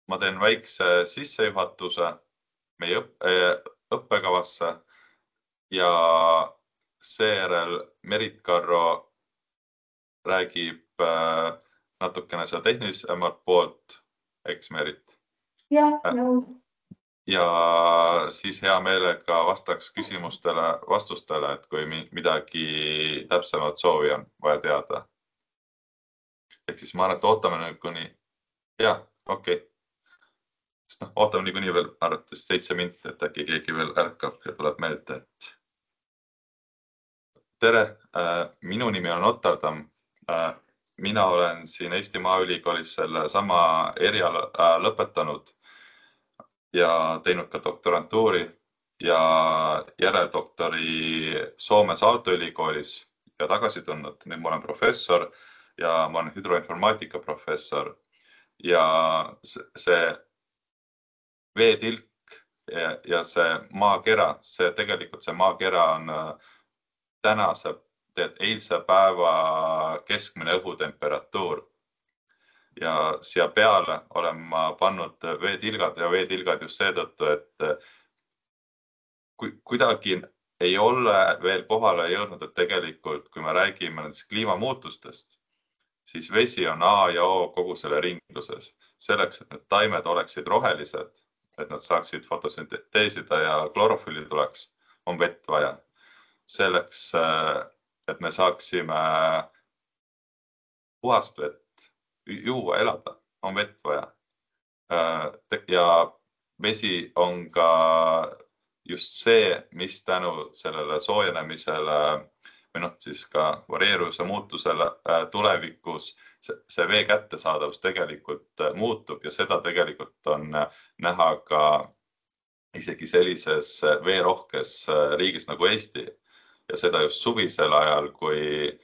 ma teen väikse sissejuhatuse meie õppekavasse ja seejärel Merit Karro räägib natukene seda tehnilisemalt poolt, eks Merit? Jah, ja siis hea meelega vastaks vastustele, et kui midagi täpsemalt soovi on vaja teada. Ehk siis ma arvan, et ootame nüüd kuni, okei. Ootame niikuinii veel arvates 7 minutit, et äkki keegi veel ärkab ja tuleb meelde, et tere, minu nimi on Ottardam. Mina olen siin Eesti Maaülikoolis selle sama eriala lõpetanud ja teinud ka doktorantuuri ja järeldoktori Soomes Aalto ülikoolis ja tagasi tulnud. Nüüd ma olen professor ja ma olen hüdroinformaatika professor ja see veetilk ja see maakera, tegelikult see maakera on eilse päeva keskmine õhutemperatuur. Ja siia peale olen ma pannud veetilgad ja veetilgad just seetõttu, et kuidagi ei ole veel kohale jõudnud, et tegelikult, kui me räägime nendest kliimamuutustest, siis vesi on A ja O kogu selle ringluses. Selleks, et need taimed oleksid rohelised, et nad saaksid fotosünteesida ja klorofülli tuleks, on vett vaja. Selleks, et me saaksime puhast vett juua, elada, on vett vaja. Ja vesi on ka just see, mis tänu sellele soojenemisele või siis ka varieeruvuse muutusele tulevikus see vee kättesaadavus tegelikult muutub ja seda tegelikult on näha ka isegi sellises veerohkes riigis nagu Eesti. Ja seda just suvisel ajal, kui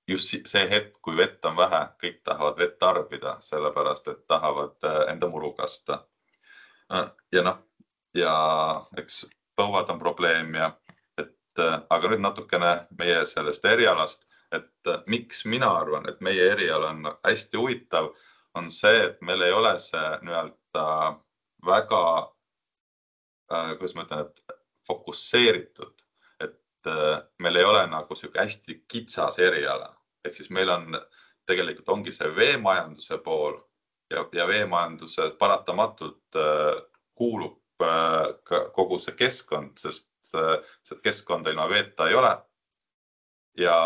just see hetk, kui vett on vähe, kõik tahavad vett tarbida, sellepärast, et tahavad enda muru kasta. Ja eks põuad on probleem, aga nüüd natukene meie sellest erialast, et miks mina arvan, et meie eriala on hästi huvitav, on see, et meil ei ole see väga kuidas ma ütlen, et fokusseeritud, et meil ei ole nagu hästi kitsas eriala. Ehk siis meil on tegelikult ongi see veemajanduse pool ja veemajanduse paratamatult kuulub kogu see keskkond, sest see keskkonda ilma veeta ei ole. Ja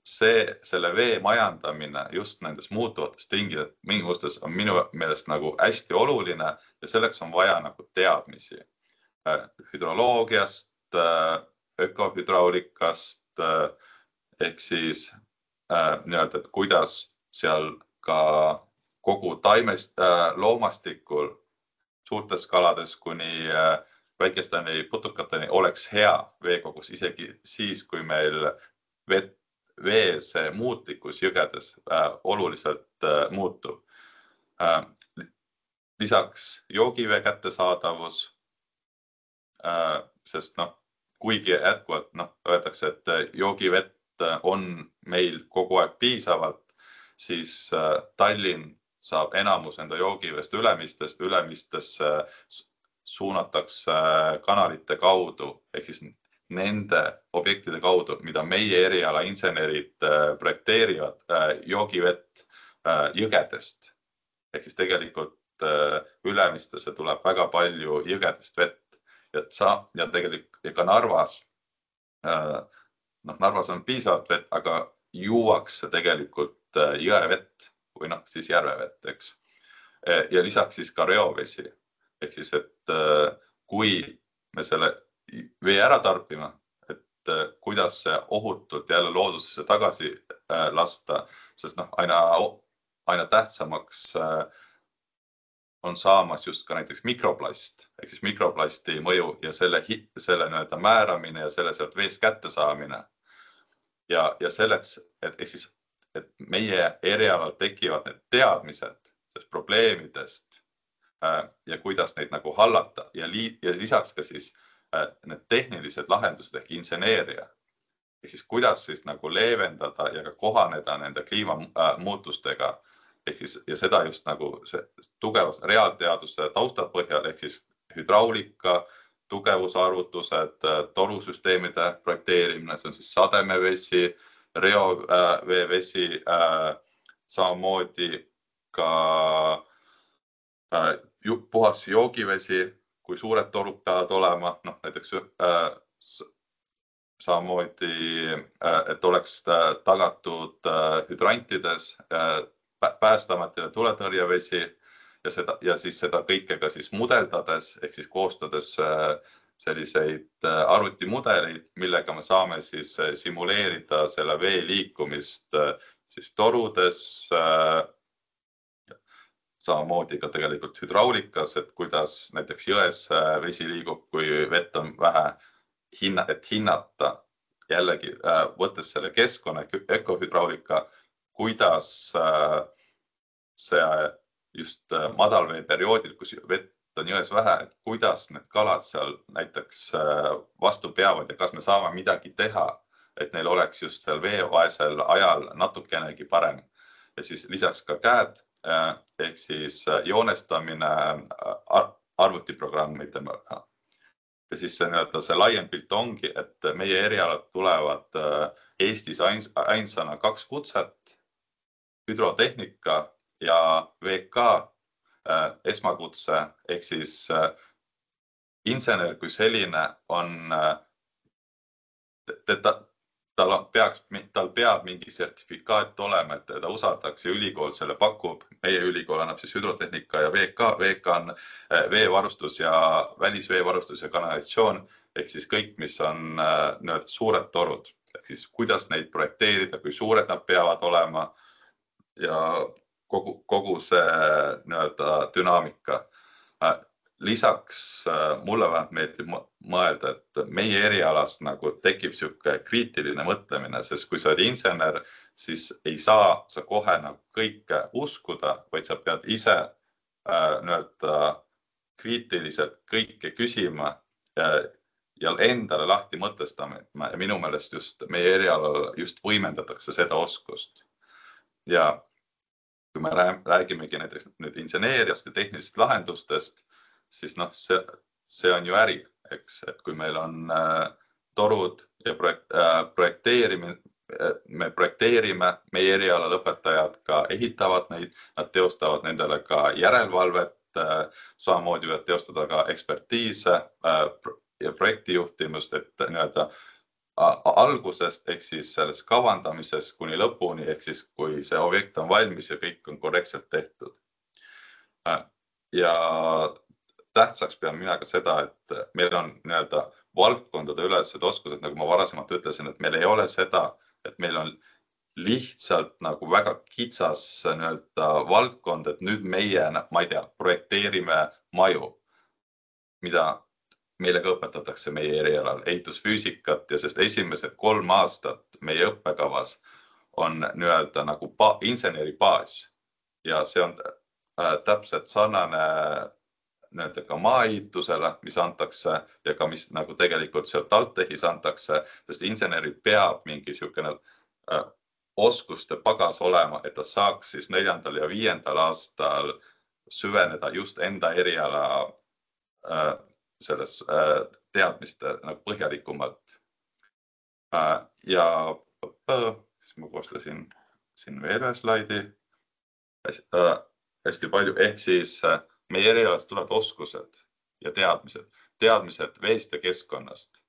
selle vee majandamine just nendes muutuvates tingimustes on minu meelest nagu hästi oluline ja selleks on vaja nagu teadmisi hüdroloogiast, ökohüdraulikast ehk siis et kuidas seal ka kogu loomastikul suurtes kalades kuni väikesteni putukateni oleks hea veekogus isegi siis, kui meil vee see muutlikkus jõgedes oluliselt muutub. Lisaks joogivee kättesaadavus, sest kuigi jätkuvalt öeldakse, et joogivett on meil kogu aeg piisavalt, siis Tallinn saab enamus enda joogivest ülemistesse suunatakse kanalite kaudu, ehk siis nende objektide kaudu, mida meie eriala insenerid projekteerivad joogivett jõgedest. Ehk siis tegelikult ülemistesse tuleb väga palju jõgedest vett ja tegelikult ka Narvas on piisavalt vett, aga juuakse tegelikult jõevett või siis järvevett, eks. Ja lisaks siis ka reovesi. Ehk siis, et kui me selle vee ära tarbime, et kuidas see ohutult jälle loodusesse tagasi lasta, sest aina tähtsamaks on saamas just ka näiteks mikroplast, ehk siis mikroplasti mõju ja selle määramine ja selle sealt veest kätte saamine. Ja selleks, et meie erialal tekivad need teadmised probleemidest ja kuidas neid nagu hallata ja lisaks ka siis need tehnilised lahendused ehk inseneeria. Ehk siis kuidas siis nagu leevendada ja ka kohaneda nende kliimamuutustega ehk siis, ja seda just nagu see tugevus reaalteaduse tausta põhjal, ehk siis hüdraulika, tugevusarvutused, torusüsteemide projekteerimine, see on siis sademevesi, reoveevesi, samamoodi ka puhas joogivesi, kui suured torud peavad olema, näiteks samamoodi, et oleks tagatud hüdrantides Päästeametile tuletõrjevesi ja siis seda kõike ka siis mudeldades, ehk siis koostades selliseid arvutimudeleid, millega me saame siis simuleerida selle vee liikumist siis torudes, samamoodi ka tegelikult hüdraulikas, et kuidas näiteks jões vesi liigub, kui vett on vähe, et hinnata jällegi, võttes selle keskkonna ökohüdraulika, kuidas see just madalveeperioodil, kus vett on jões vähe, et kuidas need kalad seal näiteks vastu peavad ja kas me saame midagi teha, et neil oleks just seal veevaesel ajal natukenegi parem. Ja siis lisaks ka käed, ehk siis joonestamine arvutiprogrammide mõõda. Ja siis see laiem pilt ongi, et meie erialad tulevad Eestis ainsana 2 kutset, hüdrotehnika ja VK esmakutse, ehk siis insener kui selline on, tal peab mingi sertifikaat olema, et ta usaldatakse, ülikool selle pakub, meie ülikool annab siis hüdrotehnika ja VK on veevarustus ja välisveevarustus ja kanalisatsioon, ehk siis kõik, mis on suured torud, ehk siis kuidas neid projekteerida, kui suured nad peavad olema ja kogu see dünaamika. Lisaks mulle vähemalt meeldib mõelda, et meie erialas nagu tekib sihuke kriitiline mõtlemine, sest kui sa oled insener, siis ei saa sa kohe nagu kõike uskuda, vaid sa pead ise kriitiliselt kõike küsima ja endale lahti mõtestama. Ja minu meelest just meie erialal just võimendatakse seda oskust. Ja kui me räägimegi näiteks nüüd inseneeriast ja tehnilistest lahendustest, siis see on ju äri, eks, et kui meil on torud ja me projekteerime, meie erialal õpetajad ka ehitavad neid, nad teostavad nendele ka järelevalvet, samamoodi võivad teostada ka ekspertiise ja projektijuhtimust, et algusest ehk siis selles kavandamisest kuni lõpuni, ehk siis kui see objekt on valmis ja kõik on korrektselt tehtud. Ja tähtsaks pean mina ka seda, et meil on valdkondade ülesed oskused, nagu ma varasemalt ütlesin, et meil ei ole seda, et meil on lihtsalt nagu väga kitsas valdkond, et nüüd meie, ma ei tea, projekteerime maju, mida meile ka õpetatakse meie erialal ehitusfüüsikat ja sest esimesed 3 aastat meie õppekavas on nagu inseneribaas ja see on täpselt sarnane ka maaehitusele, mis antakse ja ka mis nagu tegelikult sealt alttehis antakse, sest inseneril peab mingi niisugune oskuste pagas olema, et ta saaks siis 4. ja 5. aastal süveneda just enda eriala selles teadmiste põhjalikumalt. Ja siis ma koostasin siin veel ühe slaidi hästi palju, ehk siis meie erialast tulevad oskused ja teadmised veest ja keskkonnast.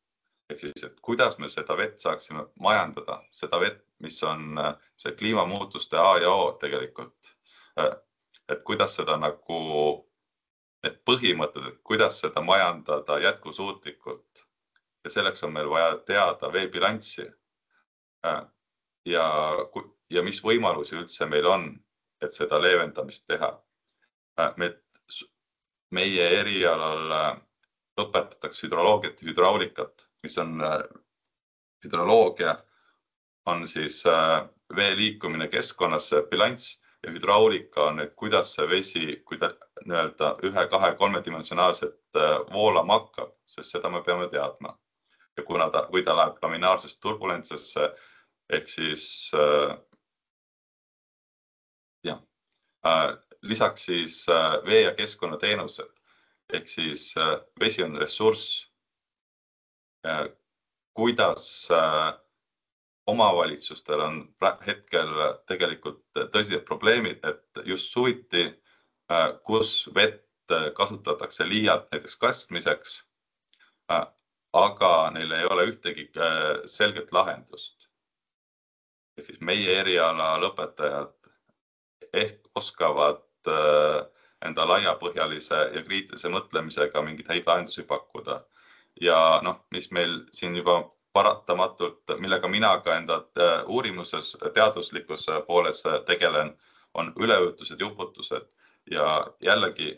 Ehk siis, et kuidas me seda vett saaksime majandada, seda vett, mis on see kliimamuutuste A ja O tegelikult. Et kuidas seda nagu need põhimõtted, et kuidas seda majandada jätkusuutlikult. Ja selleks on meil vaja teada veebilanssi ja mis võimalusi üldse meil on, et seda leevendamist teha. Meie erialal õpetatakse hüdroloogiat ja hüdraulikat, mis on hüdroloogia on siis vee liikumine keskkonnasse, bilanss ja hüdraulika on, et kuidas see vesi, kui ta 1, 2, 3-dimensionaalselt voolama hakkab, sest seda me peame teadma. Ja kui ta läheb laminaarsest turbulentsesse, ehk siis Lisaks siis vee- ja keskkonnateenused, ehk siis vesi on ressurss. Kuidas omavalitsustel on hetkel tegelikult tõsised probleemid, et just suviti, kus vett kasutatakse liialt näiteks kastmiseks, aga neil ei ole ühtegi selget lahendust. Ja siis meie eriala lõpetajad ehk oskavad enda laiapõhjalise ja kriitilise mõtlemisega mingeid häid lahendusi pakkuda. Ja mis meil siin juba paratamatult, millega mina ka enda uurimuses teaduslikus pooles tegelen, on üleujutused ja uputused. Ja jällegi,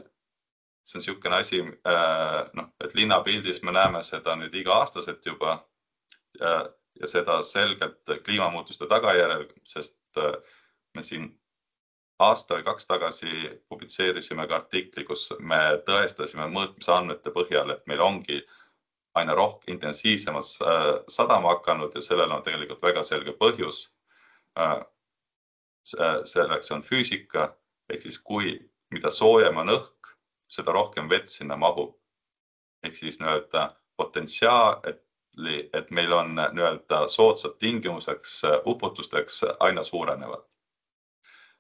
see on niisugune asi, et linnapildis me näeme seda nüüd iga-aastaselt juba ja seda selgelt kliimamuutuste tagajärjel, sest me siin aasta või 2 tagasi publitseerisime ka artikli, kus me tõestasime mõõtmisandmete põhjal, et meil ongi aina rohkem intensiivsemalt sadama hakanud ja sellel on tegelikult väga selge põhjus. Selleks on füüsika, ehk siis mida soojem on õhk, seda rohkem vett sinna mahub. Ehk siis potentsiaali, et meil on soodsad tingimuseks uputusteks aina suurenevad.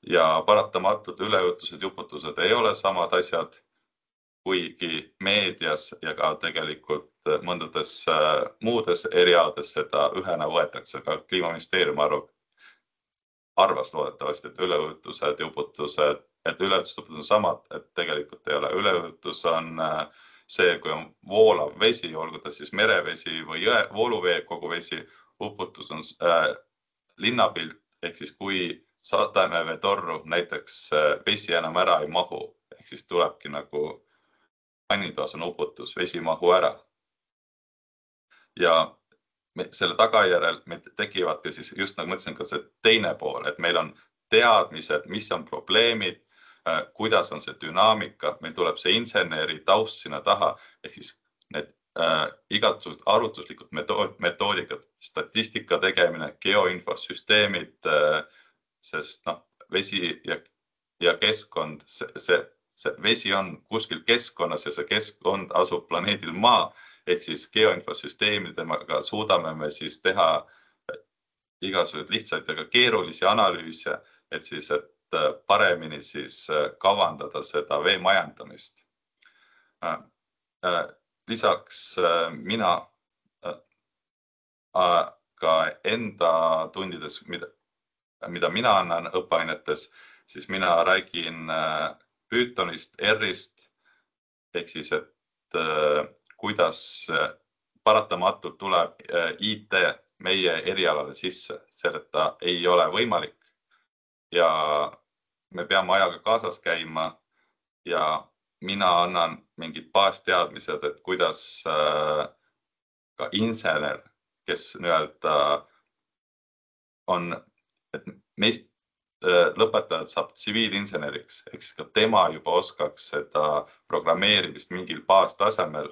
Ja paratamatult üleujutused ja uputused ei ole samad asjad, kuigi meedias ja ka tegelikult mõndades muudes erialades seda ühena võetakse. Ka Kliimaministeerium arvas loodetavasti, et üleujutused ja uputused, on samad, et tegelikult ei ole. Üleujutus on see, kui on voolav vesi, olgu ta siis merevesi või vooluvee kogu vesi. Uputus on linnapilt, ehk siis kui sademeveetorru näiteks vesi enam ära ei mahu, ehk siis tulebki nagu vannitoas on uputus, vesi ei mahu ära. Ja selle tagajärjel me tekivadki siis just nagu mõtlesin ka see teine pool, et meil on teadmised, mis on probleemid, kuidas on see dünaamika, meil tuleb see inseneri taust sinna taha, ehk siis need igasugused arvutuslikud metoodikad, statistika tegemine, geoinfosüsteemid, sest vesi ja keskkond, see vesi on kuskil keskkonnas ja see keskkond asub planeedil Maa, ehk siis geoinfosüsteemidega suudame me siis teha igasuguseid lihtsaid ja keerulisi analüüse, et paremini siis kavandada seda vee majandamist. Lisaks mina ka enda tundides, mida mina annan õppeainetes, siis mina räägin Pythonist, R-ist, ehk siis, et kuidas paratamatult tuleb IT meie erialale sisse, selleta ei ole võimalik ja me peame ajaga kaasas käima ja mina annan mingid baasteadmised, et kuidas ka insener, kes on, et meist lõpetajad saab tsiviilinseneriks, ehk siis ka tema juba oskaks seda programmeerimist mingil baastasemel,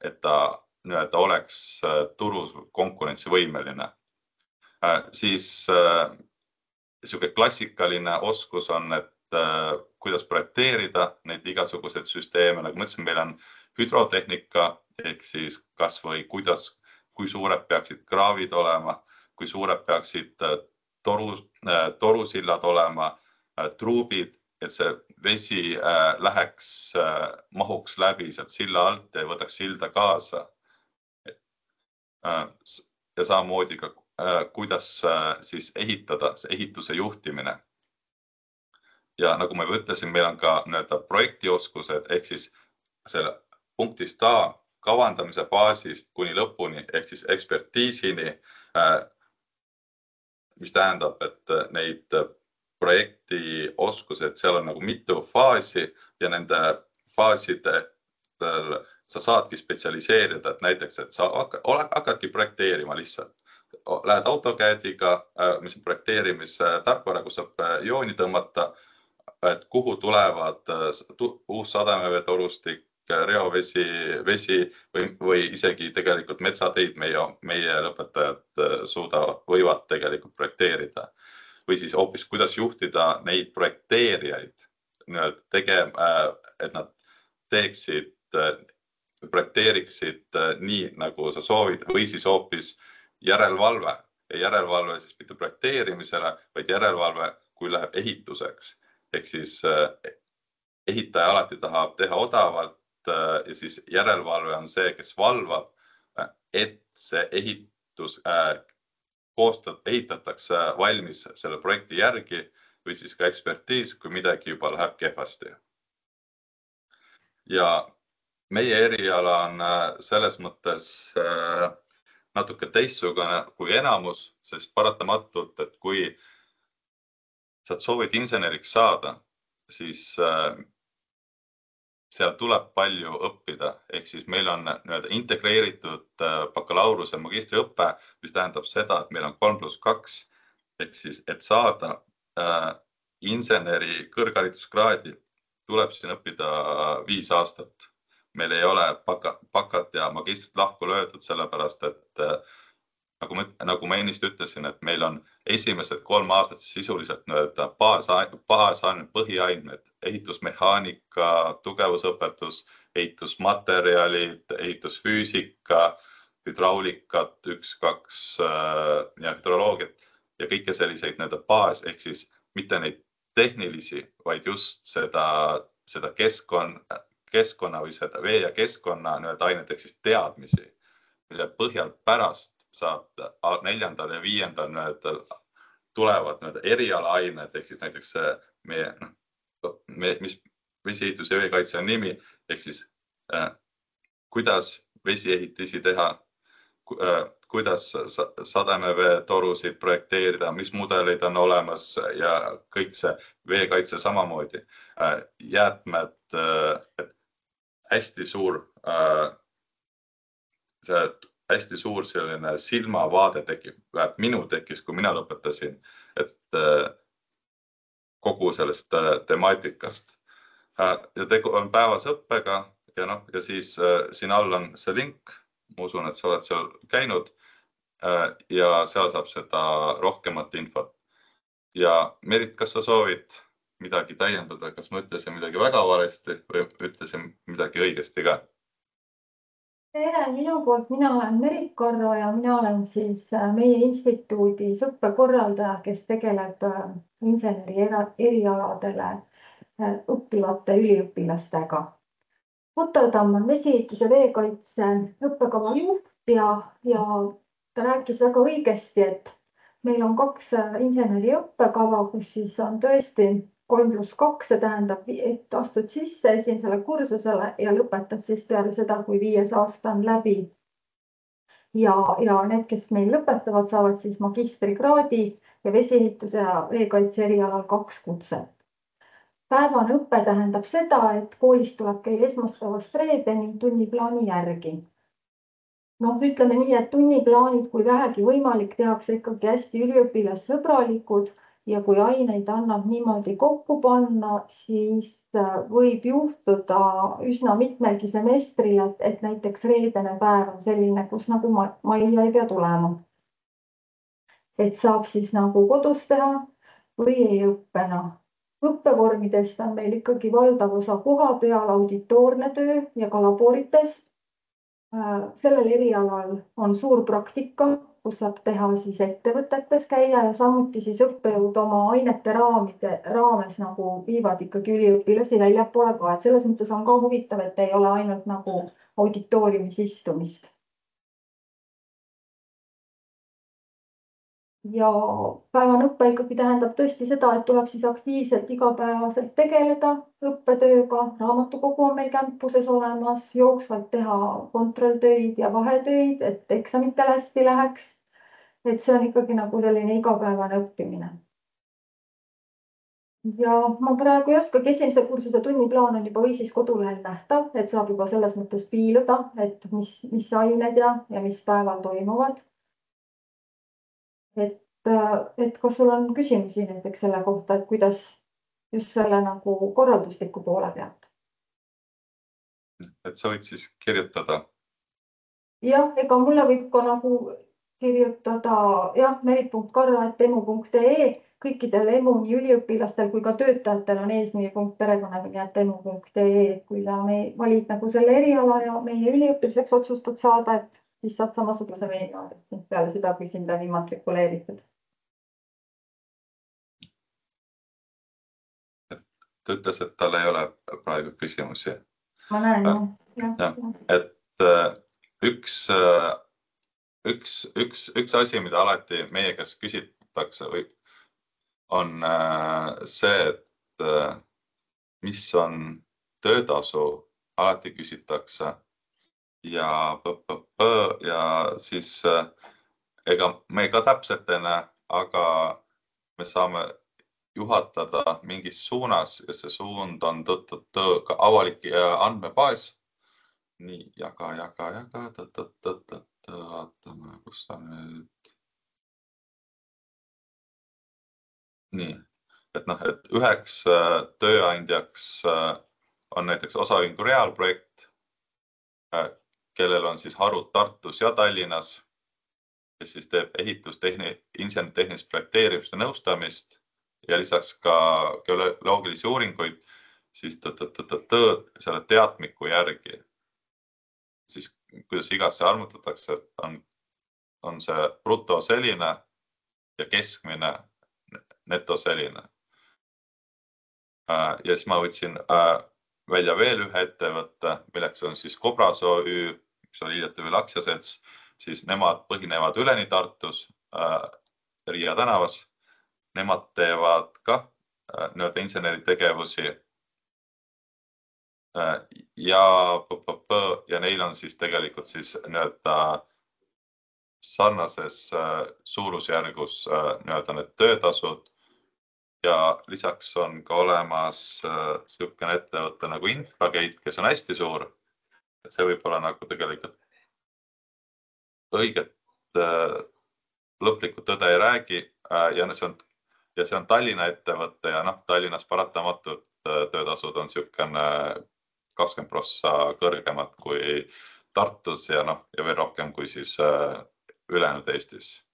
et ta oleks turus konkurentsivõimeline. Siis niisugune klassikaline oskus on, et kuidas projekteerida neid igasuguseid süsteeme. Nagu ma ütlesin, meil on hüdrotehnika, ehk siis kas või kui suured peaksid kraavid olema, kui suured peaksid torusillad olema, truubid, et see vesi läheks, mahuks läbi sealt silla alt ja võtaks silda kaasa. Ja samamoodi ka, kuidas siis ehitada, see ehituse juhtimine. Ja nagu ma ütlesin, meil on ka projektioskused, ehk siis selle punktist A kavandamise faasist kuni lõpuni, ehk siis ekspertiisini, mis tähendab, et neid projektioskused, seal on nagu mitu faasi ja nende faasidel sa saadki spetsialiseerida, et näiteks, et sa hakkadki projekteerima lihtsalt. Lähed AutoCAD-iga, mis on projekteerimistarkvara, kus saab jooni tõmmata, et kuhu tulevad uus sademeveetorustik, reovesi, vesi või isegi tegelikult metsateid meie lõpetajad võivad tegelikult projekteerida. või siis hoopis kuidas juhtida neid projekteerijaid, et nad teeksid, projekteeriksid nii, nagu sa soovid, või siis hoopis järelevalve. Ja järelevalve siis mitte projekteerimisele, vaid järelevalve, kui läheb ehituseks. Ehk siis ehitaja alati tahab teha odavalt ja siis järelevalve on see, kes valvab, et see ehitus ehitatakse valmis selle projekti järgi või siis ka ekspertiis, kui midagi juba läheb kehvasti. Ja meie eriala on selles mõttes natuke teistsugune kui enamus, sest paratamatult, et kui sa soovid inseneriks saada, siis seal tuleb palju õppida. Ehk siis meil on integreeritud bakalaureuse ja magistriõppe, mis tähendab seda, et meil on 3+2. Ehk siis, et saada inseneri kõrghariduskraadi, tuleb siin õppida 5 aastat. Meil ei ole bakat ja magistrit lahku löödud, sellepärast, et nagu ma ennist ütlesin, et meil on esimesed 3 aastat sisuliselt põhiained, ehitusmehaanika, tugevusõpetus, ehitusmaterjalid, ehitusfüüsika, hüdraulikat, 1-2 ja hüdroloogiat ja kõike selliseid baas, ehk siis mitte neid tehnilisi, vaid just seda keskkonna või seda vee ja keskkonna ainet ehk siis teadmisi, mille põhjal pärast saab 4. ja 5. tulevad erialaained, ehk siis näiteks mis vesiehitus ja veekaitse on nimi, ehk siis kuidas vesiehitisi teha, kuidas sademeveetorusid projekteerida, mis mudeleid on olemas ja kõik see veekaitse samamoodi. Jäätmed, hästi suur selline silmavaade minu tekkis, kui mina lõpetasin, et kogu sellest temaatikast. Ja tegu on päevase õppega ja siis siin all on see link. Ma usun, et sa oled seal käinud ja seal saab seda rohkemat infot. Ja Merit, kas sa soovid midagi täiendada? Kas ma ütlesin midagi väga valesti või ütlesin midagi õigesti ka? Tere, minu poolt, mina olen Merit Karro ja mina olen siis meie instituudis õppekorraldaja, kes tegeleb inseneri erialadele õppivate üliõpilastega. Puterdamm on vesiehitus ja veekaitse õppekava juht ja ta rääkis väga õigesti, et meil on 2 inseneri õppekava, kus siis on tõesti 3+2, see tähendab, et astud sisse esimesele kursusele ja lõpetad siis peale seda, kui 5. aasta on läbi. Ja need, kes meil lõpetavad, saavad siis magistrikraadi ja vesiehituse ja veekaitse erialal 2 kutset. Päevane õppe tähendab seda, et koolis tuleb käia esmaspäevast reedeni tunniplaani järgi. Ütleme nii, et tunniplaanid, kui vähegi võimalik, tehakse ikkagi hästi üliõpilassõbralikud ja kui aineid annab niimoodi kokku panna, siis võib juhtuda üsna mitmelgi semestril, et näiteks reedene päev on selline, kus nagu Maia ei pea tulema. Et saab siis nagu kodus teha või ei õppena. Õppevormidest on meil ikkagi valdav osa koha peal auditoorne töö ja ka laborites. Sellel erialal on suur praktika, kus saab teha siis ettevõtetes käia ja samuti siis õppejõud oma ainete raames nagu viivad ikkagi üliõpilasi väljapoole ka. Et selles mõttes on ka huvitav, et ei ole ainult nagu auditooriumis istumist. Ja päevane õppe ikkagi tähendab tõesti seda, et tuleb siis aktiivselt igapäevaselt tegeleda õppetööga. Raamatukogu on meil campuses olemas, jooksvalt teha kontrolltöid ja vahetöid, et eksamitel hästi läheks. Et see on ikkagi nagu selline igapäevane õppimine. Ja ma praegu ei oskagi, esimese kursuse tunniplaan on juba või siis kodulehel nähtav, et saab juba selles mõttes piiluda, et mis ained ja mis päeval toimuvad. Et kas sul on küsimusi näiteks selle kohta, et kuidas just selle nagu korraldusliku poole pealt? Et sa võid siis kirjutada? Jah, ega mulle võib ka nagu kirjutada merit.karro@emu.ee kõikidel EMU nii üliõpilastel kui ka töötajatel on eesnimi.perekonnanimi@emu.ee, et kui sa valid nagu selle eriala ja meie üliõpilaseks otsustad saada, et siis saad samasuguse meiliaadressi peale seda, kui sind on immatrikuleeritud. Ta ütles, et tal ei ole praegu küsimusi. Ma näen, jah. Et üks asi, mida alati meie käest küsitakse on see, et mis on töötasu, alati küsitakse ja siis ega me ka täpselt ei näe, aga me saame juhatada mingis suunas ja see suund on ka avalik andmebaas. Nii, jaga, vaatame, kus ta nüüd. Nii, et üheks tööandjaks on näiteks osaühingu Reaalprojekt, kellel on siis harud Tartus ja Tallinnas, kes siis teeb inseneritehnilist projekteerimist ja nõustamist ja lisaks ka geoloogilisi uuringuid, siis selle teadmiku järgi. Siis kuidas igasse arvutatakse, on see bruto selline ja keskmine neto selline. Ja siis ma võtsin välja veel ühe ettevõtte, milleks on siis Kobras OÜ, mis oli hiljuti veel aktsiasets, siis nemad põhinevad üleni Tartus, Riia tänavas. Nemad teevad ka inseneritegevusi ja neil on siis tegelikult siis sarnases suurusjärgus need töötasud ja lisaks on ka olemas selline ettevõte nagu Infragate, kes on hästi suur. See võib olla nagu tegelikult õiget lõplikku tõde ei räägi ja see on Tallinna ettevõtte ja Tallinnas paratamatult töötasud on selline 20% kõrgemad kui Tartus ja veel rohkem kui siis ülejäänud Eestis.